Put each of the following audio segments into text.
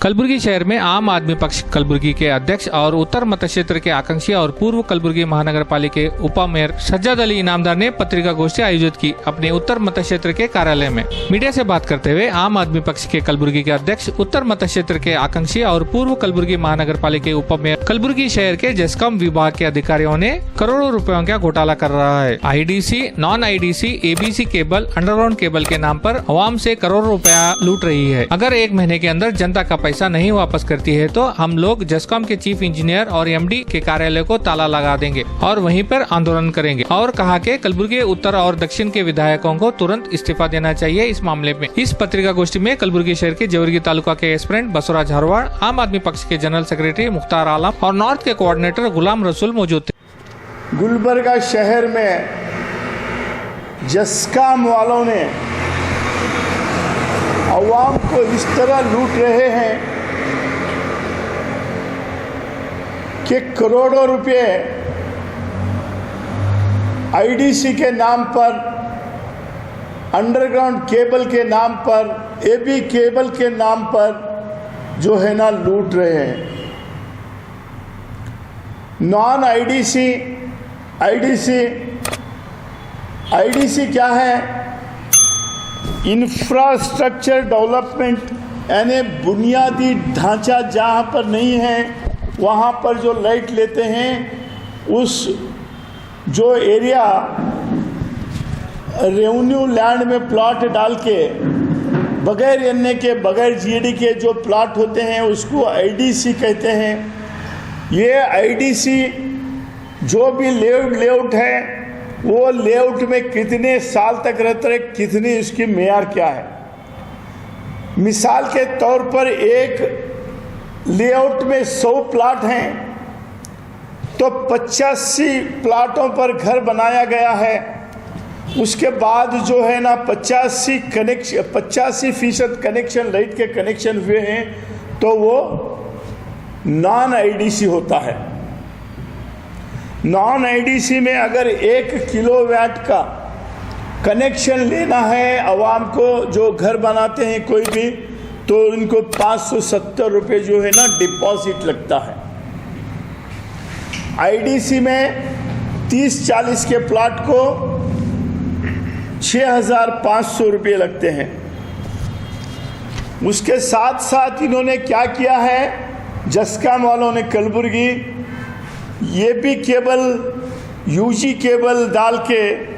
कलबुर्गी शहर में आम आदमी पक्ष कलबुर्गी के अध्यक्ष और उत्तर मत क्षेत्र के आकांक्षी और पूर्व कलबुर्गी महानगर पालिका के उप मेयर सज्जाद अली इनामदार ने पत्रिका गोष्ठी आयोजित की अपने उत्तर मत क्षेत्र के कार्यालय में। मीडिया से बात करते हुए आम आदमी पक्ष के कलबुर्गी के अध्यक्ष, उत्तर मत क्षेत्र के आकांक्षी और पूर्व कलबुर्गी महानगर पालिका के उप मेयर कलबुर्गी शहर के जेस्कॉम विभाग के अधिकारियों ने करोड़ों रुपयों का घोटाला कर रहा है। IDC, non IDC, ABC cable, underground cable के नाम पर अवाम से करोड़ों रुपया लूट रही है। अगर 1 महीने के अंदर जनता का पैसा नहीं वापस करती है तो हम लोग जेस्कॉम के चीफ इंजीनियर और एमडी के कार्यालय को ताला लगा देंगे और वहीं पर आंदोलन करेंगे। और कहा कि कलबुर्गी उत्तर और दक्षिण के विधायकों को तुरंत इस्तीफा देना चाहिए इस मामले में। इस पत्रिका गोष्ठी में कलबुर्गी शहर के जेवर्गी तालुका के एस्पिरेंट बसवराज हरवाड़, आम आदमी पक्ष के जनरल सेक्रेटरी मुख्तार आलम और नॉर्थ के कोऑर्डिनेटर गुलाम रसूल मौजूद थे। गुलबर्गा शहर में जेस्कॉम वालों ने अवाम को इस तरह लूट रहे हैं कि करोड़ों रुपए आईडीसी के नाम पर, अंडरग्राउंड केबल के नाम पर, एबी केबल के नाम पर जो है ना लूट रहे हैं। नॉन आईडीसी, आईडीसी क्या है? इंफ्रास्ट्रक्चर डेवलपमेंट, यानी बुनियादी ढांचा जहाँ पर नहीं है वहाँ पर जो लाइट लेते हैं, उस जो एरिया रेवेन्यू लैंड में प्लॉट डाल के बगैर एनए के, बगैर जीएडी के जो प्लॉट होते हैं उसको आईडीसी कहते हैं। ये आईडीसी जो भी लेआउट है वो लेआउट में कितने साल तक रहता है, कितनी उसकी मेयार क्या है। मिसाल के तौर पर एक लेआउट में 100 प्लाट हैं तो 85 प्लाटों पर घर बनाया गया है। उसके बाद जो है ना 85% कनेक्शन लाइट के कनेक्शन हुए हैं तो वो नॉन आईडीसी होता है। नॉन आईडीसी में अगर 1 किलोवाट का कनेक्शन लेना है आवाम को जो घर बनाते हैं कोई भी, तो इनको 570 रुपये जो है ना डिपॉजिट लगता है। आईडीसी में 30-40 के प्लॉट को 6500 रुपये लगते हैं। उसके साथ साथ इन्होंने क्या किया है, जेस्कॉम वालों ने Kalaburagi AB cable, UG cable डाल के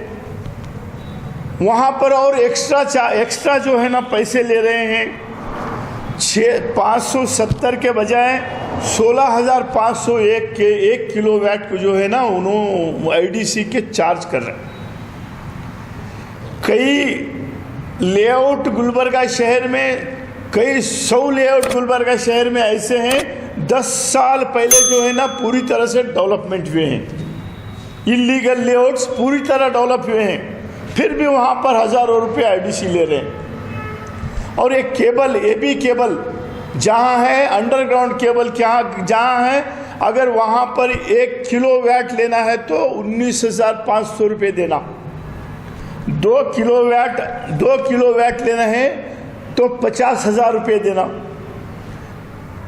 वहाँ पर और एक्स्ट्रा जो है ना पैसे ले रहे हैं। 570 के बजाय 16,501 के 1 किलोवाट को जो है ना उन्होंने आईडीसी के चार्ज कर रहे हैं। कई लेआउट गुलबर्गा शहर में, कई 100 लेआउट गुलबर्गा शहर में ऐसे हैं 10 साल पहले जो है ना पूरी तरह से डेवलपमेंट हुए हैं। इलीगल लेआउट्स पूरी तरह डेवलप हुए हैं, फिर भी वहाँ पर हज़ारों रुपये आईडीसी ले रहे हैं। और एक केबल, एबी केबल जहाँ है, अंडरग्राउंड केबल जहाँ है, अगर वहाँ पर 1 किलोवाट लेना है तो 19,500 रुपये देना। 2 किलोवाट लेना है तो 50,000 रुपये देना।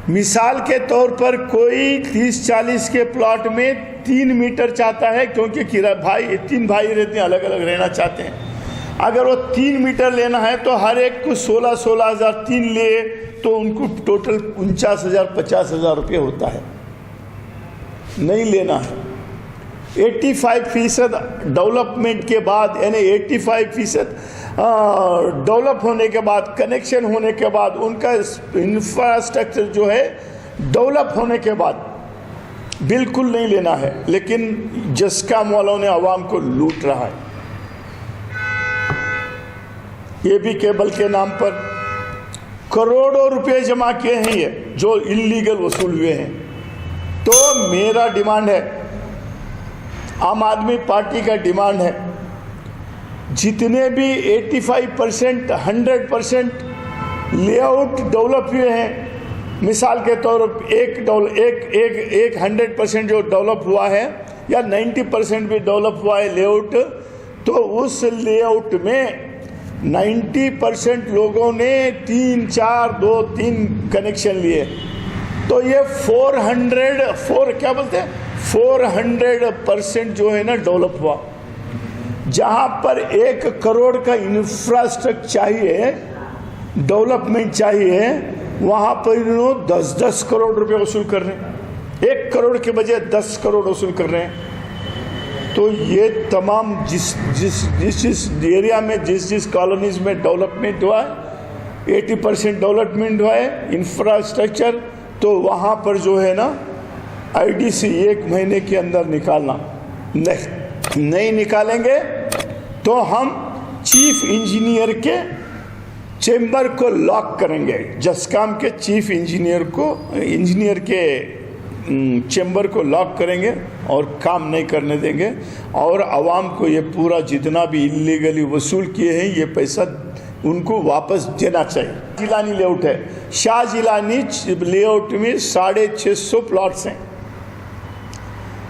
मिसाल के तौर पर कोई 30-40 के प्लॉट में 3 मीटर चाहता है, क्योंकि 3 भाई रहते हैं, अलग अलग रहना चाहते हैं। अगर वो 3 मीटर लेना है तो हर एक को 16,000 3 ले तो उनको टोटल 49,000-50,000 रुपये होता है। नहीं लेना है। 85% डेवलपमेंट के बाद, यानी 85% डेवलप होने के बाद, कनेक्शन होने के बाद, उनका इंफ्रास्ट्रक्चर जो है डेवलप होने के बाद बिल्कुल नहीं लेना है। लेकिन जेस्कॉम वालों ने आवाम को लूट रहा है। एबी केबल के नाम पर करोड़ों रुपए जमा किए हैं ये जो इलीगल वसूल हुए हैं। तो मेरा डिमांड है, आम आदमी पार्टी का डिमांड है, जितने भी 85% 100% लेआउट डेवलप हुए हैं, मिसाल के तौर पर एक 100% जो डेवलप हुआ है या 90% भी डेवलप हुआ है लेआउट, तो उस लेआउट में 90% लोगों ने 3 कनेक्शन लिए। तो ये 400% जो है ना डेवलप हुआ। जहां पर 1 करोड़ का इंफ्रास्ट्रक्चर चाहिए, डेवलपमेंट चाहिए, वहां पर इन्होंने 10-10 करोड़ रुपए वसूल कर रहे हैं। 1 करोड़ के बजाय 10 करोड़ वसूल कर रहे हैं। तो ये तमाम जिस एरिया में जिस कॉलोनीज में डेवलपमेंट हुआ है, 80% डेवलपमेंट हुआ है इंफ्रास्ट्रक्चर, तो वहाँ पर जो है ना आईडीसी 1 महीने के अंदर निकालना। नहीं निकालेंगे तो हम चीफ इंजीनियर के चेंबर को लॉक करेंगे। जस्काम के चीफ इंजीनियर के चेंबर को लॉक करेंगे और काम नहीं करने देंगे। और आवाम को ये पूरा जितना भी इलीगली वसूल किए हैं ये पैसा उनको वापस देना चाहिए। जिलानी लेआउट है, शाह जिलानी लेआउट में 650 प्लॉट्स हैं।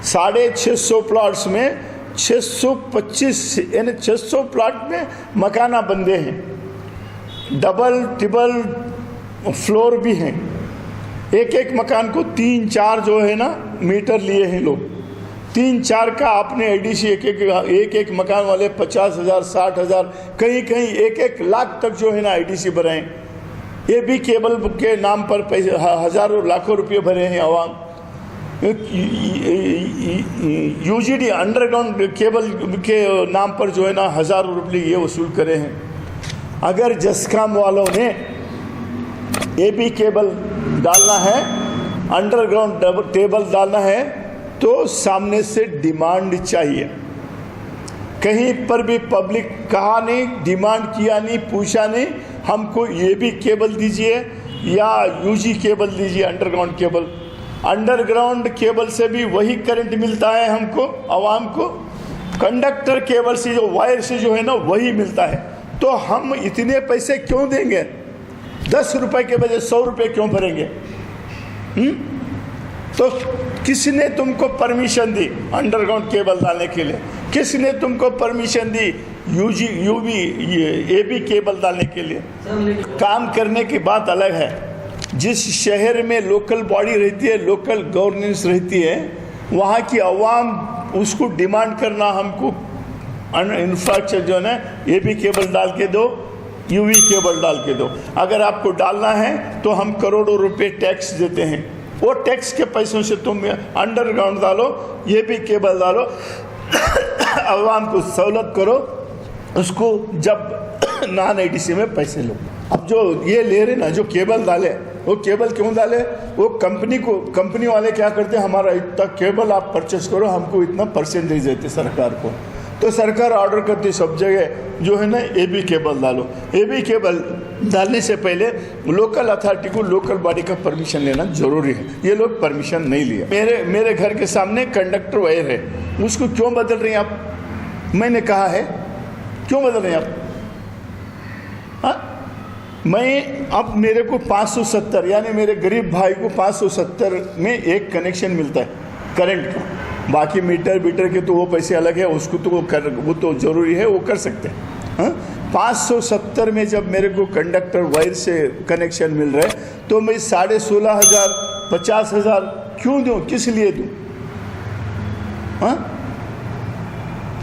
650 प्लॉट्स में 625 यानी 600 प्लॉट में मकाना बंदे हैं, डबल ट्रिपल फ्लोर भी हैं। एक मकान को 3-4 जो है ना मीटर लिए हैं लोग। 3-4 का आपने एडीसी एक मकान वाले 50,000 60,000 कहीं 1-1 लाख तक जो है ना आईडीसी भरे हैं। ये भी केबल के नाम पर पैसे हजारों लाखों रुपये भरे हैं आवाम। यूजीडी अंडरग्राउंड केबल के नाम पर जो है ना हजारों रुपये ये वसूल करे हैं। अगर जस्काम वालों ने ये भी केबल डालना है, अंडरग्राउंड टेबल डालना है, तो सामने से डिमांड चाहिए। कहीं पर भी पब्लिक कहा नहीं, डिमांड किया नहीं, पूछा नहीं, हमको ये भी केबल दीजिए या यूजी केबल दीजिए, अंडरग्राउंड केबल। अंडरग्राउंड केबल से भी वही करंट मिलता है हमको, आवाम को। कंडक्टर केबल से जो वायर से जो है ना वही मिलता है। तो हम इतने पैसे क्यों देंगे? 10 रुपए के बजाय 100 रुपये क्यों भरेंगे? तो किसने तुमको परमिशन दी अंडरग्राउंड केबल डालने के लिए? किसने तुमको परमिशन दी एबी केबल डालने के लिए? काम करने की बात अलग है। जिस शहर में लोकल बॉडी रहती है, लोकल गवर्नेंस रहती है, वहाँ की आवाम उसको डिमांड करना, हमको इंफ्रास्ट्रक्चर जो है एबी केबल डाल के दो, यूवी केबल डाल के दो। अगर आपको डालना है तो हम करोड़ों रुपए टैक्स देते हैं। वो टैक्स के पैसों से तुम अंडरग्राउंड डालो, ये भी केबल डालो, आवाम को सहूलत करो, उसको जब नॉन आईडीसी में पैसे लो। अब जो ये ले रहे ना, जो केबल डाले, वो केबल क्यों डाले? वो कंपनी वाले क्या करते हैं, हमारा इतना केबल आप परचेस करो, हमको इतना परसेंटेज देते सरकार को। तो सरकार ऑर्डर करती सब जगह जो है ना एबी केबल डालो। एबी केबल डालने से पहले लोकल अथॉरिटी को, लोकल बॉडी का परमिशन लेना जरूरी है। ये लोग परमिशन नहीं लिए। मेरे घर के सामने कंडक्टर वायर है, उसको क्यों बदल रहे हैं आप? मैंने कहा है क्यों बदल रहे हैं आप? अब मेरे को 570 यानी मेरे गरीब भाई को 570 में एक कनेक्शन मिलता है करंट का। बाकी मीटर के तो वो पैसे अलग है, उसको तो वो तो जरूरी है, वो कर सकते हैं। 570 में जब मेरे को कंडक्टर वायर से कनेक्शन मिल रहा है तो मैं 16,500 50,000 क्यों दूं? किस लिए दूं?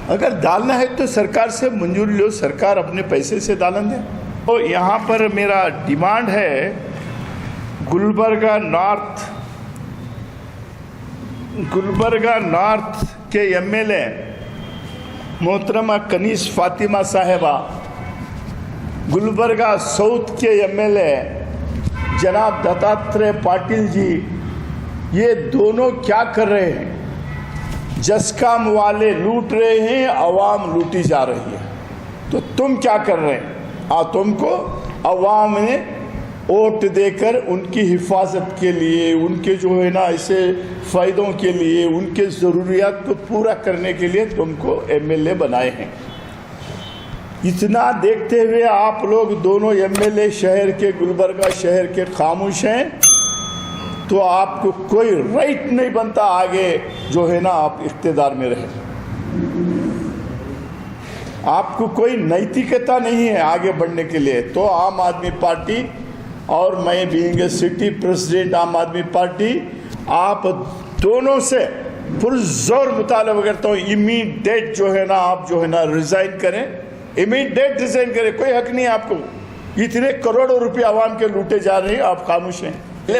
अगर डालना है तो सरकार से मंजूरी लो, सरकार अपने पैसे से डालन दे। तो यहाँ पर मेरा डिमांड है, गुलबर्गा नॉर्थ के एमएलए मोहतरमा कनीस फातिमा साहिबा, गुलबर्गा साउथ के एमएलए जनाब दत्तात्रेय पाटिल जी, ये दोनों क्या कर रहे हैं? जस्काम वाले लूट रहे हैं, आवाम लूटी जा रही है। तो तुम क्या कर रहे हैं? तुमको आवाम ने वोट देकर उनकी हिफाजत के लिए, उनके जो है ना ऐसे फ़ायदों के लिए, उनके ज़रूरियात को पूरा करने के लिए तुमको एमएलए बनाए हैं। इतना देखते हुए आप लोग दोनों एमएलए शहर के, गुलबर्गा शहर के खामोश हैं, तो आपको कोई राइट नहीं बनता आगे जो है ना आप इख्तिदार में रहे। आपको कोई नैतिकता नहीं है आगे बढ़ने के लिए, तो आम आदमी पार्टी और मैं बीइंग ए सिटी प्रेसिडेंट आम आदमी पार्टी, आप दोनों से पुरजोर मुतालबा करता हूँ, इमीडिएट जो है ना आप जो है ना रिजाइन करें, इमीडिएट रिजाइन करें। कोई हक नहीं है आपको, इतने करोड़ों रुपए आवाम के लूटे जा रहे हैं, आप खामोश हैं।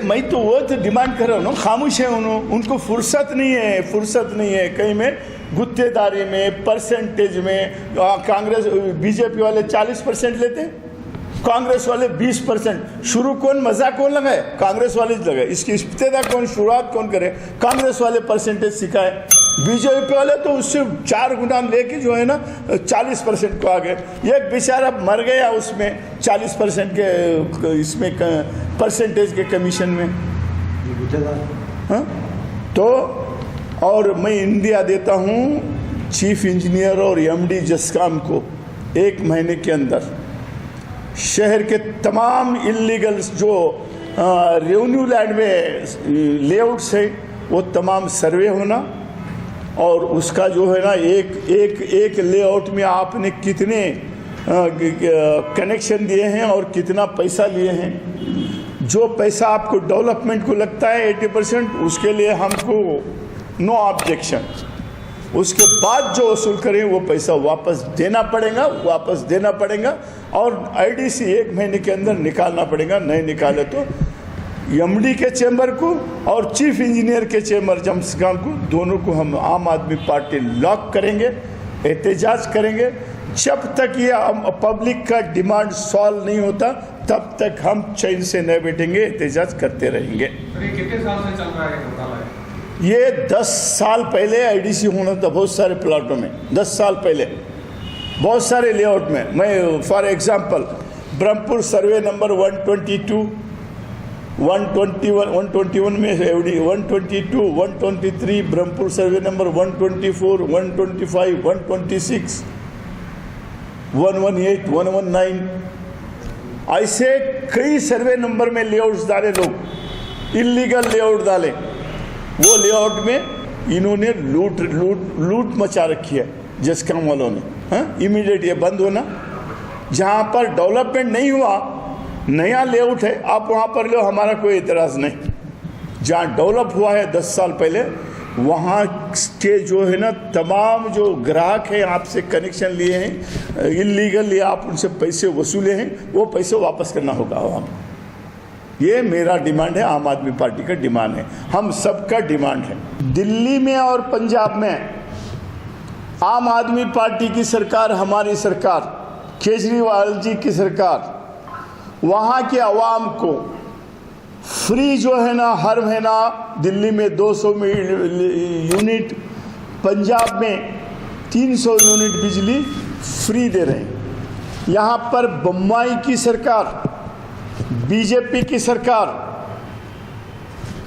मैं तो वो तो डिमांड कर रहा हूँ ना, खामोश है उनको फुर्सत नहीं है कहीं में गुत्तेदारी में, परसेंटेज में। कांग्रेस बीजेपी वाले 40% लेते हैं, कांग्रेस वाले 20%। शुरू कौन मजाक कौन लगाए? कांग्रेस वाले लगाए। इसकी इब्तिदा कौन, शुरुआत कौन करे? कांग्रेस वाले परसेंटेज सिखाए। बीजेपी वाले तो उससे 4 गुना लेके जो है ना 40% को आ गए। एक बेचारा मर गया उसमें 40% के इसमें परसेंटेज के कमीशन में। हाँ तो और मैं इंडिया देता हूँ चीफ इंजीनियर और एमडी जस्कॉम को 1 महीने के अंदर शहर के तमाम इलीगल जो रेवेन्यू लैंड में लेआउट्स है वो तमाम सर्वे होना, और उसका जो है ना एक लेआउट में आपने कितने कनेक्शन दिए हैं और कितना पैसा लिए हैं। जो पैसा आपको डेवलपमेंट को लगता है 80%, उसके लिए हमको नो ऑब्जेक्शन। उसके बाद जो वसूल करें वो पैसा वापस देना पड़ेगा और आईडीसी 1 महीने के अंदर निकालना पड़ेगा। नहीं निकाले तो एमडी के चेंबर को और चीफ इंजीनियर के चेंबर जमसगाम को, दोनों को हम आम आदमी पार्टी लॉक करेंगे, एहतजाज करेंगे। जब तक ये पब्लिक का डिमांड सॉल्व नहीं होता तब तक हम चैन से न बैठेंगे, एहतजाज करते रहेंगे। कितने साल से चल रहा है घोटाला? ये 10 साल पहले आईडीसी होना था, बहुत सारे प्लाटों में 10 साल पहले बहुत सारे लेआउट में। मैं for example Brahmapur survey number 122, 121 में एवडी 122, 123, ब्रह्मपुर सर्वे नंबर 124, 125, 126, 118, 119, ऐसे कई सर्वे नंबर में लेआउट्स डाले, लोग इलीगल लेआउट डाले। वो लेआउट में इन्होंने लूट मचा रखी है जस्कॉम वालों ने। हाँ, इमीडिएट ये बंद होना। जहाँ पर डेवलपमेंट नहीं हुआ, नया लेआउट है, आप वहाँ पर लो, हमारा कोई इतराज़ नहीं। जहाँ डेवलप हुआ है 10 साल पहले, वहाँ के जो है ना तमाम जो ग्राहक हैं आपसे कनेक्शन लिए हैं इलीगल, या आप उनसे पैसे वसूले हैं, वो पैसे वापस करना होगा आवाम। ये मेरा डिमांड है, आम आदमी पार्टी का डिमांड है, हम सबका डिमांड है। दिल्ली में और पंजाब में आम आदमी पार्टी की सरकार, हमारी सरकार, केजरीवाल जी की सरकार, वहाँ के अवाम को फ्री जो है ना हर महीना दिल्ली में 200 यूनिट, पंजाब में 300 यूनिट बिजली फ्री दे रहे हैं। यहाँ पर बम्बई की सरकार, बीजेपी की सरकार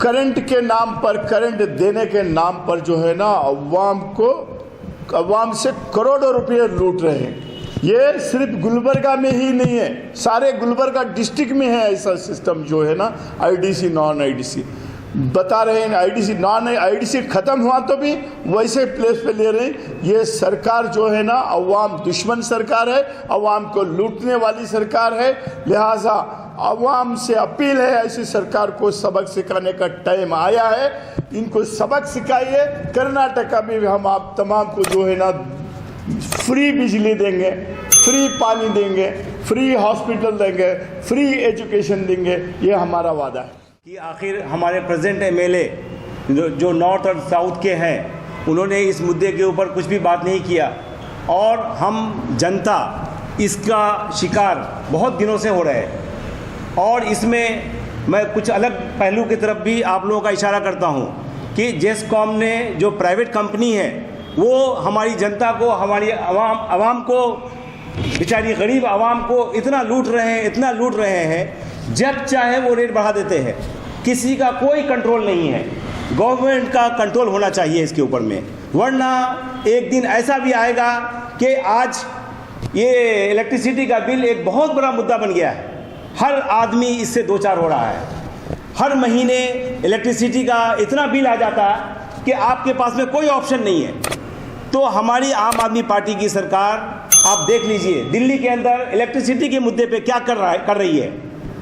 करंट के नाम पर, करंट देने के नाम पर जो है ना अवाम से करोड़ों रुपए लूट रहे हैं। ये सिर्फ गुलबर्गा में ही नहीं है, सारे गुलबर्गा डिस्ट्रिक्ट में है ऐसा सिस्टम जो है ना आईडीसी नॉन आईडीसी बता रहे हैं। आईडीसी नॉन आईडीसी खत्म हुआ तो भी वैसे प्लेस पे ले रहे हैं। ये सरकार जो है ना अवाम दुश्मन सरकार है, अवाम को लूटने वाली सरकार है। लिहाजा अवाम से अपील है, ऐसी सरकार को सबक सिखाने का टाइम आया है। इनको सबक सिखाइए। कर्नाटका में भी हम आप तमाम को जो है ना फ्री बिजली देंगे, फ्री पानी देंगे, फ्री हॉस्पिटल देंगे, फ्री एजुकेशन देंगे, ये हमारा वादा है। कि आखिर हमारे प्रेजेंट एमएलए जो नॉर्थ और साउथ के हैं, उन्होंने इस मुद्दे के ऊपर कुछ भी बात नहीं किया, और हम जनता इसका शिकार बहुत दिनों से हो रहे हैं। और इसमें मैं कुछ अलग पहलू की तरफ भी आप लोगों का इशारा करता हूं कि जेस्कॉम ने जो प्राइवेट कंपनी है वो हमारी जनता को, हमारी आवाम को, बेचारी गरीब आवाम को इतना लूट रहे हैं, जब चाहे वो रेट बढ़ा देते हैं। किसी का कोई कंट्रोल नहीं है। गवर्नमेंट का कंट्रोल होना चाहिए इसके ऊपर में, वरना एक दिन ऐसा भी आएगा कि आज ये इलेक्ट्रिसिटी का बिल एक बहुत बड़ा मुद्दा बन गया है। हर आदमी इससे दो चार हो रहा है। हर महीने इलेक्ट्रिसिटी का इतना बिल आ जाता है कि आपके पास में कोई ऑप्शन नहीं है। तो हमारी आम आदमी पार्टी की सरकार आप देख लीजिए दिल्ली के अंदर इलेक्ट्रिसिटी के मुद्दे पे क्या कर रही है।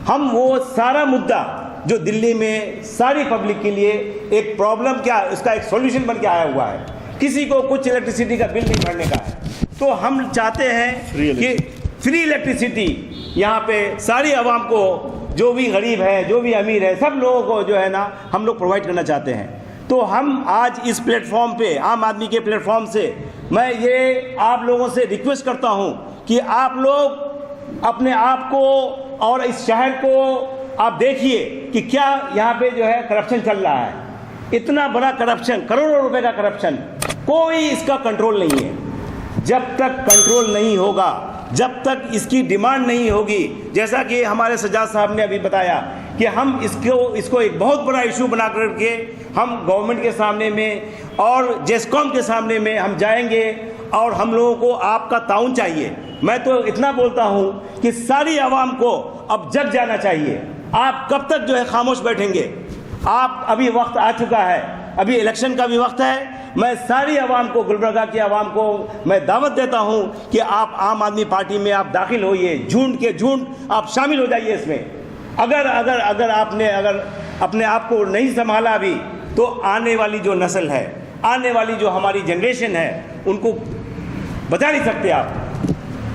हम वो सारा मुद्दा जो दिल्ली में सारी पब्लिक के लिए एक प्रॉब्लम क्या उसका एक सॉल्यूशन बन के आया हुआ है, किसी को कुछ इलेक्ट्रिसिटी का बिल नहीं भरने का है। तो हम चाहते हैं कि फ्री इलेक्ट्रिसिटी यहाँ पे सारी आवाम को, जो भी गरीब है जो भी अमीर है, सब लोगों को जो है ना हम लोग प्रोवाइड करना चाहते हैं। तो हम आज इस प्लेटफॉर्म पे, आम आदमी के प्लेटफॉर्म से मैं ये आप लोगों से रिक्वेस्ट करता हूँ कि आप लोग अपने आप को और इस शहर को आप देखिए कि क्या यहाँ पे जो है करप्शन चल रहा है। इतना बड़ा करप्शन, करोड़ों रुपए का करप्शन, कोई इसका कंट्रोल नहीं है। जब तक कंट्रोल नहीं होगा, जब तक इसकी डिमांड नहीं होगी, जैसा कि हमारे सज्जाद साहब ने अभी बताया कि हम इसको एक बहुत बड़ा इशू बना करके हम गवर्नमेंट के सामने में और जेस्कॉम के सामने में हम जाएंगे और हम लोगों को आपका ताउन चाहिए। मैं तो इतना बोलता हूँ कि सारी आवाम को अब जग जाना चाहिए। आप कब तक जो है खामोश बैठेंगे? आप अभी वक्त आ चुका है, अभी इलेक्शन का भी वक्त है। मैं सारी आवाम को, गुलबर्गा की आवाम को मैं दावत देता हूं कि आप आम आदमी पार्टी में आप दाखिल होइए, झुंड के झुंड आप शामिल हो जाइए इसमें। अगर आपने अपने आप को नहीं संभाला अभी, तो आने वाली जो नस्ल है, आने वाली जो हमारी जनरेशन है, उनको बचा नहीं सकते आप।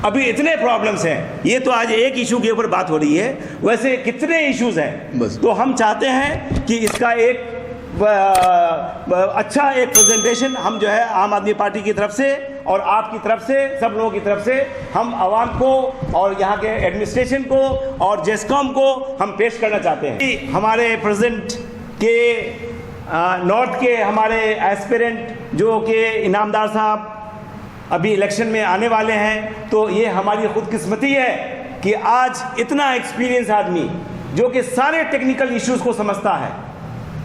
अभी इतने प्रॉब्लम्स हैं, ये तो आज एक इशू के ऊपर बात हो रही है, वैसे कितने इश्यूज हैं। बस। तो हम चाहते हैं कि इसका एक अच्छा एक प्रेजेंटेशन हम जो है आम आदमी पार्टी की तरफ से और आपकी तरफ से, सब लोगों की तरफ से हम आवाम को और यहाँ के एडमिनिस्ट्रेशन को और जेस्कॉम को हम पेश करना चाहते हैं। हमारे प्रेसिडेंट के नॉर्थ के हमारे एस्पिरेंट जो कि इनामदार साहब अभी इलेक्शन में आने वाले हैं, तो ये हमारी खुदकिस्मती है कि आज इतना एक्सपीरियंस आदमी जो कि सारे टेक्निकल इश्यूज को समझता है,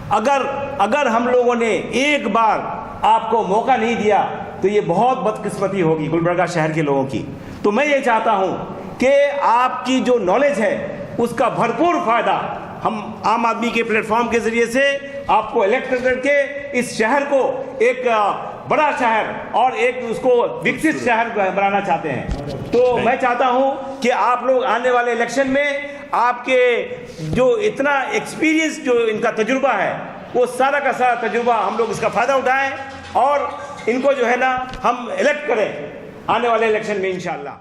अगर हम लोगों ने एक बार आपको मौका नहीं दिया तो ये बहुत बदकिस्मती होगी गुलबर्गा शहर के लोगों की। तो मैं ये चाहता हूँ कि आपकी जो नॉलेज है उसका भरपूर फायदा हम आम आदमी के प्लेटफॉर्म के जरिए से आपको इलेक्ट करके इस शहर को एक बड़ा शहर और एक उसको विकसित शहर बनाना चाहते हैं। तो मैं चाहता हूं कि आप लोग आने वाले इलेक्शन में आपके जो इतना एक्सपीरियंस, जो इनका तजुर्बा है, वो सारा का सारा तजुर्बा हम लोग इसका फायदा उठाएं और इनको जो है ना हम इलेक्ट करें आने वाले इलेक्शन में इंशाअल्लाह।